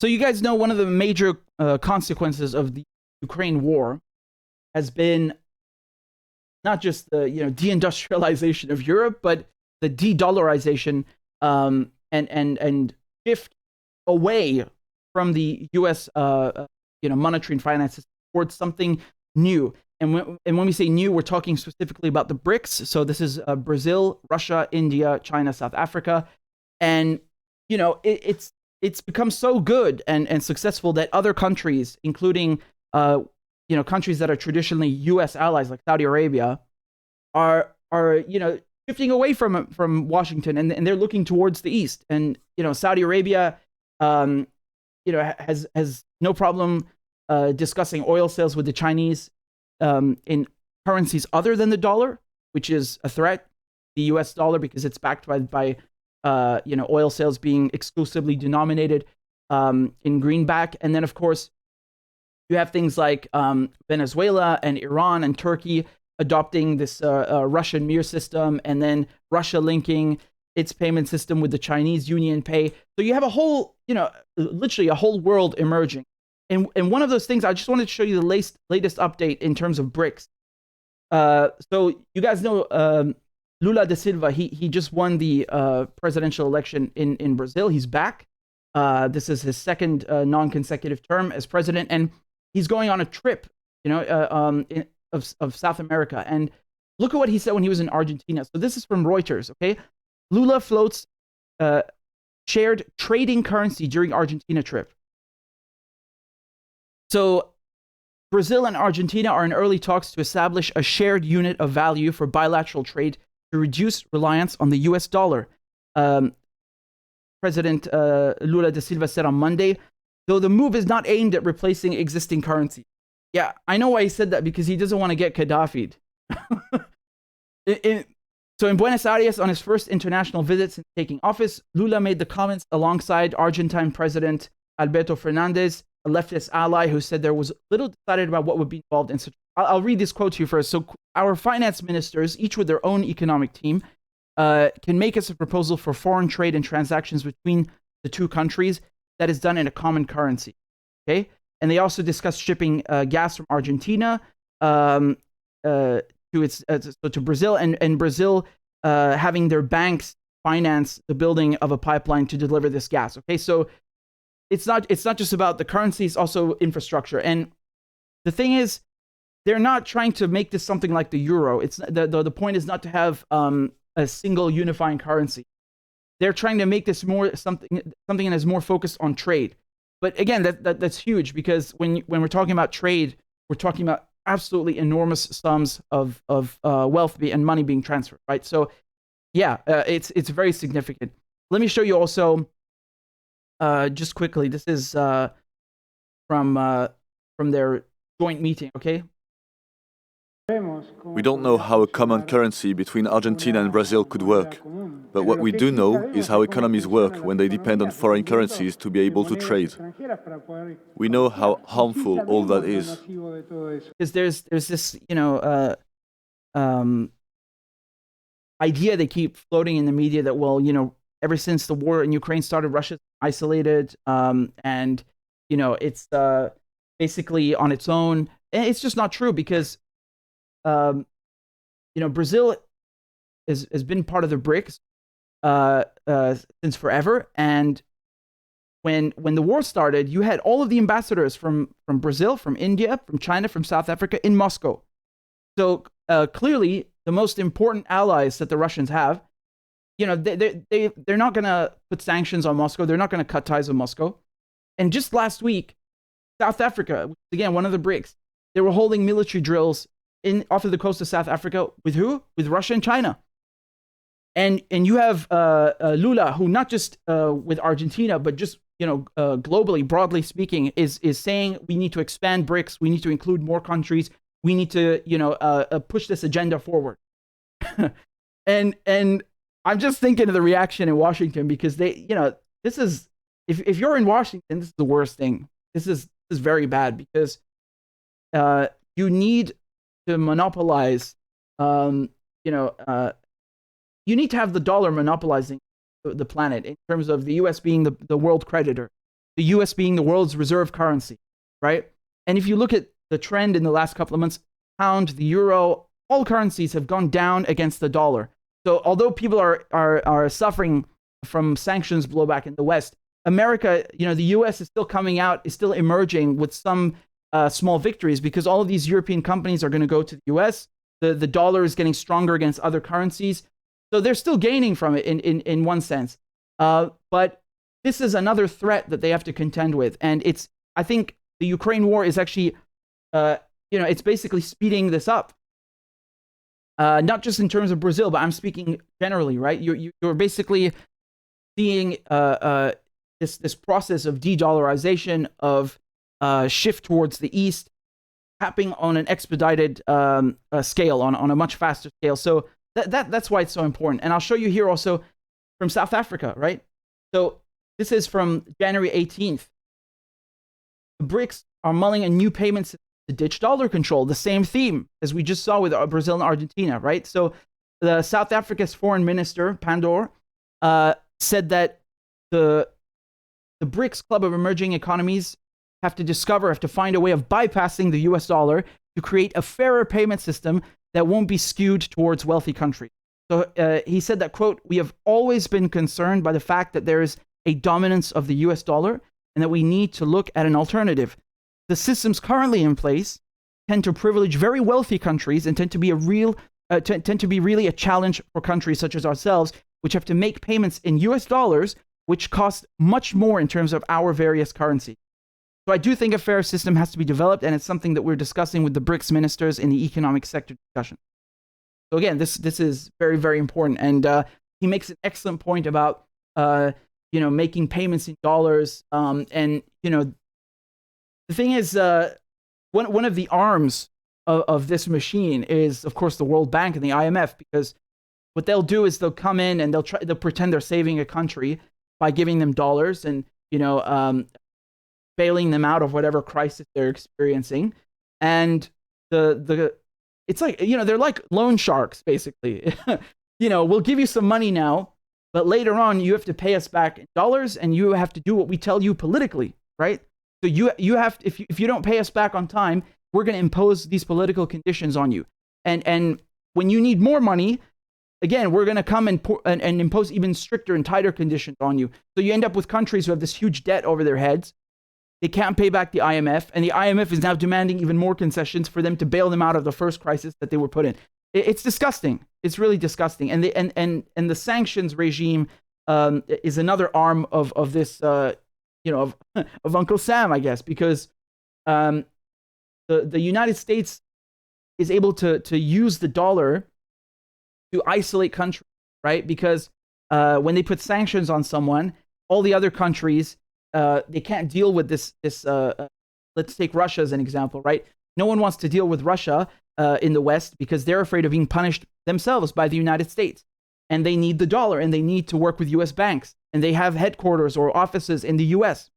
So you guys know one of the major consequences of the Ukraine war has been not just the deindustrialization of Europe, but the de-dollarization and shift away from the U.S. Monetary and finances towards something new. And when we say new, we're talking specifically about the BRICS. So this is Brazil, Russia, India, China, South Africa, and it's become so good and successful that other countries, including countries that are traditionally U.S. allies like Saudi Arabia, are shifting away from Washington, and they're looking towards the east. And Saudi Arabia has no problem discussing oil sales with the Chinese in currencies other than the dollar, which is a threat, the U.S. dollar, because it's backed by oil sales being exclusively denominated in greenback. And then, of course, you have things like Venezuela and Iran and Turkey adopting this Russian mir system, and then Russia linking its payment system with the Chinese Union Pay. So you have a whole, literally a whole world emerging. And one of those things, I just wanted to show you the latest update in terms of BRICS. So you guys know Lula da Silva, he just won the presidential election in Brazil. He's back. This is his second non-consecutive term as president, and he's going on a trip, of South America. And look at what he said when he was in Argentina. So this is from Reuters, okay? Lula floats shared trading currency during Argentina trip. So Brazil and Argentina are in early talks to establish a shared unit of value for bilateral trade to reduce reliance on the US dollar. President Lula da Silva said on Monday, though the move is not aimed at replacing existing currency. Yeah, I know why he said that, because he doesn't want to get Gaddafi'd. So in Buenos Aires, on his first international visit since taking office, Lula made the comments alongside Argentine President Alberto Fernandez, a leftist ally who said there was little decided about what would be involved in such. I'll read this quote to you first. So our finance ministers, each with their own economic team, can make us a proposal for foreign trade and transactions between the two countries that is done in a common currency. Okay? And they also discussed shipping gas from Argentina to Brazil, and Brazil having their banks finance the building of a pipeline to deliver this gas. Okay, so it's not just about the currency; it's also infrastructure. And the thing is, they're not trying to make this something like the euro. It's the point is not to have a single unifying currency. They're trying to make this more something that is more focused on trade. But again, that's huge, because when we're talking about trade, we're talking about absolutely enormous sums of wealth and money being transferred, right? So, yeah, it's very significant. Let me show you also, just quickly. This is from their joint meeting. Okay. We don't know how a common currency between Argentina and Brazil could work, but what we do know is how economies work when they depend on foreign currencies to be able to trade. We know how harmful all that is. Because there's this, idea they keep floating in the media that, well, ever since the war in Ukraine started, Russia's isolated, and, it's basically on its own. And it's just not true, because Brazil has been part of the BRICS since forever, and when the war started, you had all of the ambassadors from Brazil, from India, from China, from South Africa in Moscow. So clearly, the most important allies that the Russians have, they're not going to put sanctions on Moscow. They're not going to cut ties with Moscow. And just last week, South Africa, which is, again, one of the BRICS, they were holding military drills off of the coast of South Africa with who? With Russia and China. And you have Lula, who not just with Argentina, but just globally, broadly speaking, is saying we need to expand BRICS. We need to include more countries. We need to push this agenda forward. and I'm just thinking of the reaction in Washington, because they this is if you're in Washington, this is the worst thing. This is very bad, because you need to monopolize, you need to have the dollar monopolizing the planet in terms of the U.S. being the world creditor. the US being the world's reserve currency, right? And if you look at the trend in the last couple of months, pound, the euro, all currencies have gone down against the dollar. So although people are suffering from sanctions blowback in the West, America, the US is still coming out, is still emerging with some small victories, because all of these European companies are going to go to the US. The dollar is getting stronger against other currencies. So they're still gaining from it in one sense. But this is another threat that they have to contend with. And I think the Ukraine war is actually, it's basically speeding this up. Not just in terms of Brazil, but I'm speaking generally, right? You're basically seeing this process of de-dollarization, of shift towards the east, happening on an expedited scale, on a much faster scale. So that's why it's so important. And I'll show you here also from South Africa, right? So this is from January 18th. The BRICS are mulling a new payment system to ditch dollar control, the same theme as we just saw with Brazil and Argentina, right? So the South Africa's foreign minister, Pandor, said that the BRICS Club of Emerging Economies have to find a way of bypassing the US dollar to create a fairer payment system that won't be skewed towards wealthy countries. So he said that, quote, "We have always been concerned by the fact that there is a dominance of the US dollar and that we need to look at an alternative. The systems currently in place tend to privilege very wealthy countries and tend to be really a challenge for countries such as ourselves, which have to make payments in US dollars, which cost much more in terms of our various currencies." So I do think a fair system has to be developed, and it's something that we're discussing with the BRICS ministers in the economic sector discussion. So again, this is very, very important. And he makes an excellent point about making payments in dollars. And the thing is, one of the arms of this machine is, of course, the World Bank and the IMF, because what they'll do is they'll come in and they'll pretend they're saving a country by giving them dollars and bailing them out of whatever crisis they're experiencing. And it's like, they're like loan sharks, basically. We'll give you some money now, but later on you have to pay us back in dollars, and you have to do what we tell you politically, right? So you have to, if you don't pay us back on time, we're going to impose these political conditions on you. And when you need more money, again, we're going to come and impose even stricter and tighter conditions on you. So you end up with countries who have this huge debt over their heads. They can't pay back the IMF, and the IMF is now demanding even more concessions for them to bail them out of the first crisis that they were put in. It's disgusting. It's really disgusting. And the sanctions regime is another arm of this, of Uncle Sam, I guess, because the United States is able to use the dollar to isolate countries, right? Because when they put sanctions on someone, all the other countries, they can't deal with this. Let's take Russia as an example, right? No one wants to deal with Russia in the West because they're afraid of being punished themselves by the United States. And they need the dollar, and they need to work with US banks. And they have headquarters or offices in the US.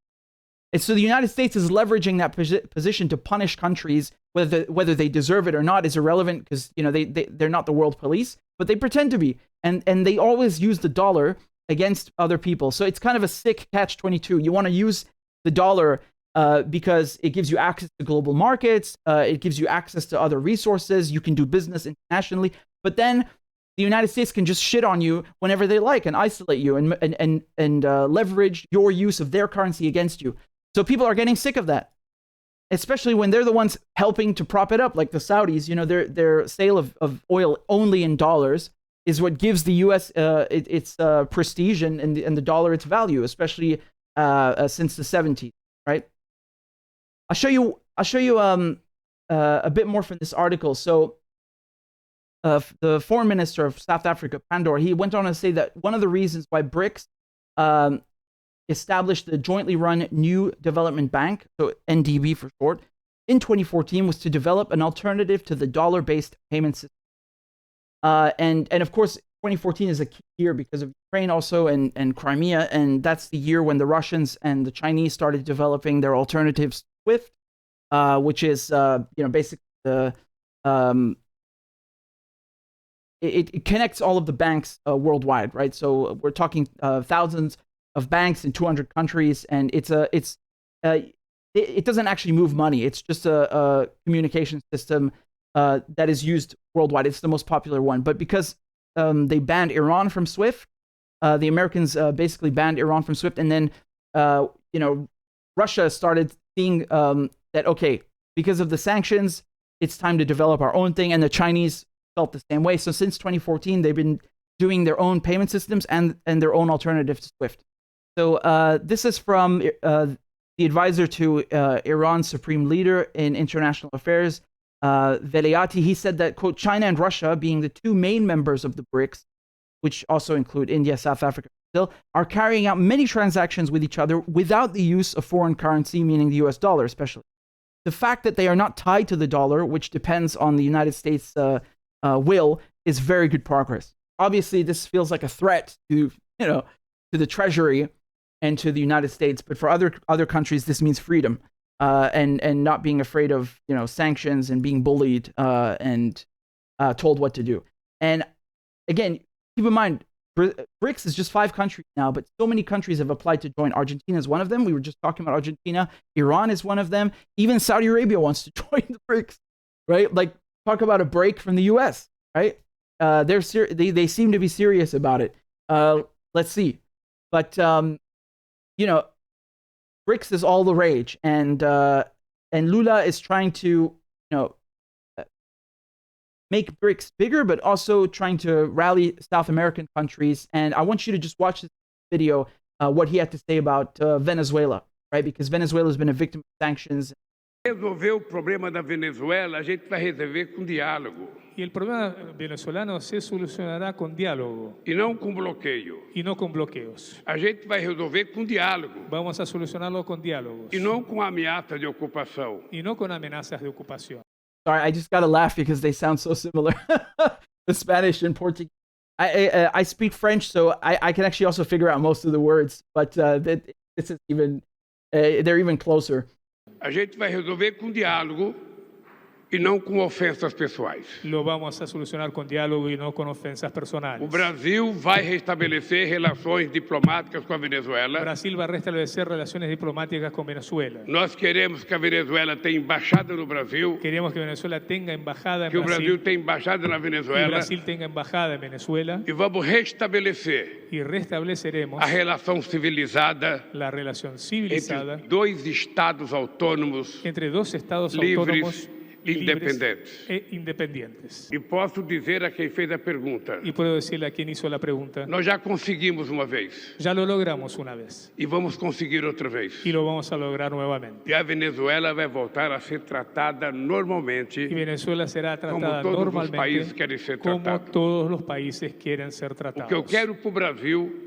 And so the United States is leveraging that position to punish countries, whether they deserve it or not is irrelevant, because they're not the world police, but they pretend to be. And they always use the dollar against other people. So it's kind of a sick catch-22. You want to use the dollar because it gives you access to global markets, it gives you access to other resources, you can do business internationally, but then the United States can just shit on you whenever they like and isolate you and leverage your use of their currency against you. So people are getting sick of that, especially when they're the ones helping to prop it up, like the Saudis. Their sale of oil only in dollars is what gives the U.S. its prestige and the dollar its value, especially since the 70s, right? I'll show you a bit more from this article. So the foreign minister of South Africa, Pandor, he went on to say that one of the reasons why BRICS established the jointly run New Development Bank, so NDB for short, in 2014 was to develop an alternative to the dollar-based payment system. And of course, 2014 is a key year because of Ukraine also and Crimea, and that's the year when the Russians and the Chinese started developing their alternatives to SWIFT, which is basically the it connects all of the banks worldwide, right? So we're talking thousands of banks in 200 countries, and it doesn't actually move money. It's just a communication system that is used worldwide. It's the most popular one. But because they banned Iran from SWIFT, the Americans basically banned Iran from SWIFT, and then Russia started seeing that, okay, because of the sanctions, it's time to develop our own thing, and the Chinese felt the same way. So since 2014, they've been doing their own payment systems and their own alternative to SWIFT. So this is from the advisor to Iran's supreme leader in international affairs, Veliati. He said that, quote, China and Russia, being the two main members of the BRICS, which also include India, South Africa, Brazil, are carrying out many transactions with each other without the use of foreign currency, meaning the US dollar especially. The fact that they are not tied to the dollar, which depends on the United States' will, is very good progress. Obviously, this feels like a threat to the Treasury and to the United States, but for other countries, this means freedom and not being afraid of sanctions and being bullied and told what to do. And again, keep in mind, BRICS is just 5 countries now, but so many countries have applied to join. Argentina is one of them. We were just talking about Argentina. Iran is one of them. Even Saudi Arabia wants to join the BRICS, right? Like, talk about a break from the US, right? They seem to be serious about it. Let's see. But, BRICS is all the rage. And Lula is trying to, make BRICS bigger, but also trying to rally South American countries. And I want you to just watch this video, what he had to say about Venezuela, right? Because Venezuela has been a victim of sanctions. Resolver o problema da Venezuela, a gente vai resolver com diálogo. Y el problema venezolano se solucionará con diálogo. E não com bloqueio. Y no con bloqueos. A gente vai resolver com diálogo. Vamos a solucionarlo con diálogos. E não com ameaça de ocupação. Y no con amenazas de ocupación. Sorry, I just gotta laugh because they sound so similar. The Spanish and Portuguese. I speak French, so I can actually also figure out most of the words, but this is even they're even closer. A gente vai resolver com diálogo e não com ofensas pessoais. Lo vamos a solucionar con diálogo y no con ofensas personales. O Brasil vai restabelecer relações diplomáticas com a Venezuela. Brasil va a restablecer relaciones diplomáticas con Venezuela. Nós queremos que a Venezuela tenha embaixada no Brasil. Queremos que Venezuela tenga embajada en Que o Brasil. Brasil tenha embaixada na Venezuela. Que Brasil tenga embajada en Venezuela. E vamos restabelecer y restableceremos a relação civilizada la relación civilizada entre 2 estados autônomos entre 2 estados livres autónomos independentes. E independientes. E posso dizer a quem fez a pergunta. Y puedo decirle a quien hizo la pregunta. Nós já conseguimos uma vez. Ya lo logramos una vez. E vamos conseguir outra vez. Y lo vamos a lograr nuevamente. E a Venezuela vai voltar a ser tratada normalmente. Y Venezuela será tratada como todos normalmente os países querem ser como tratados. todos los países quieren ser O tratados. que eu quero para o Brasil,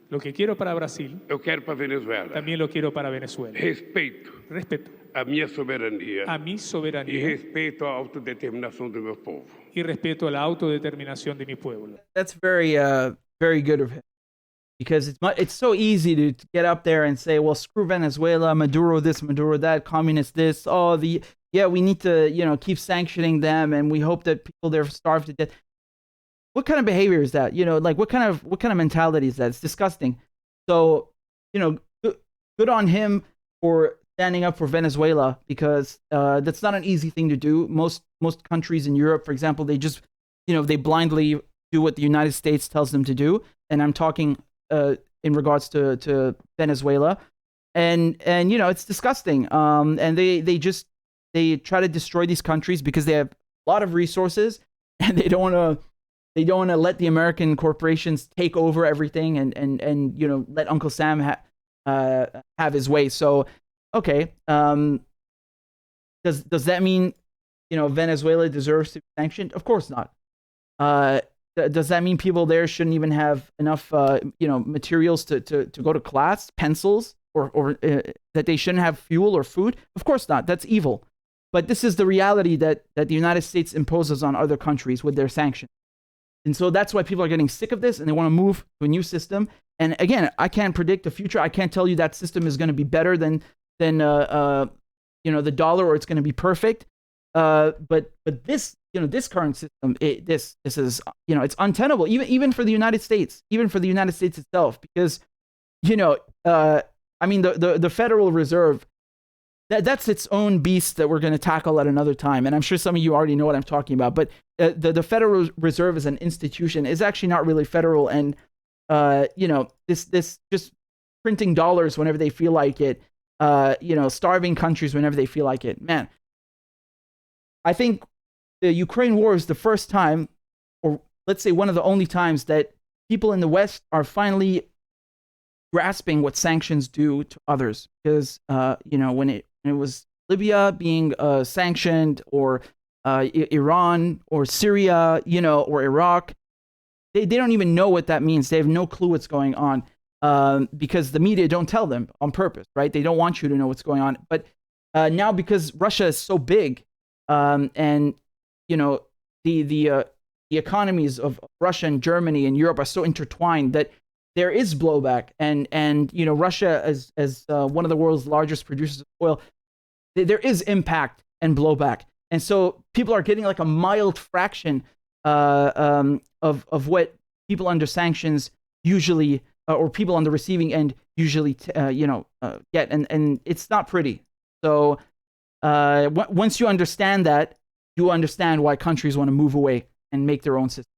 Lo que quiero para Brasil, eu quero para a Venezuela. también lo quiero para Venezuela. Respeito Respeto a minha soberania a mi e soberanía respeito à autodeterminação do meu povo. y respeto a la autodeterminación de mi pueblo. That's very good of him, because it's so easy to get up there and say, well, screw Venezuela, Maduro this, Maduro that, communist this. We need to keep sanctioning them, and we hope that people there starve to death. What kind of behavior is that? Like what kind of mentality is that? It's disgusting. So, good on him for standing up for Venezuela, because that's not an easy thing to do. Most countries in Europe, for example, they just they blindly do what the United States tells them to do, and I'm talking in regards to Venezuela, and it's disgusting. And they try to destroy these countries because they have a lot of resources, and they don't want to let the American corporations take over everything and let Uncle Sam have his way. So, okay, does that mean Venezuela deserves to be sanctioned? Of course not. Does that mean people there shouldn't even have enough materials to go to class, pencils, or that they shouldn't have fuel or food? Of course not. That's evil. But this is the reality that the United States imposes on other countries with their sanctions. And so that's why people are getting sick of this, and they want to move to a new system. And again, I can't predict the future. I can't tell you that system is going to be better than the dollar, or it's going to be perfect. But this this current system, this is it's untenable even for the United States, even for the United States itself, because I mean, the Federal Reserve, that's its own beast that we're going to tackle at another time. And I'm sure some of you already know what I'm talking about. But the Federal Reserve as an institution is actually not really federal. And, this just printing dollars whenever they feel like it, starving countries whenever they feel like it. Man, I think the Ukraine war is the first time, or let's say one of the only times, that people in the West are finally grasping what sanctions do to others. Because, when it was Libya being sanctioned, or Iran, or Syria, or Iraq, they don't even know what that means. They have no clue what's going on, because the media don't tell them on purpose, right? They don't want you to know what's going on. But now, because Russia is so big, and the economies of Russia and Germany and Europe are so intertwined, that there is blowback, and Russia, as one of the world's largest producers of oil, there is impact and blowback, and so people are getting like a mild fraction of what people under sanctions usually, or people on the receiving end usually get, and it's not pretty. So once you understand that, you understand why countries want to move away and make their own system.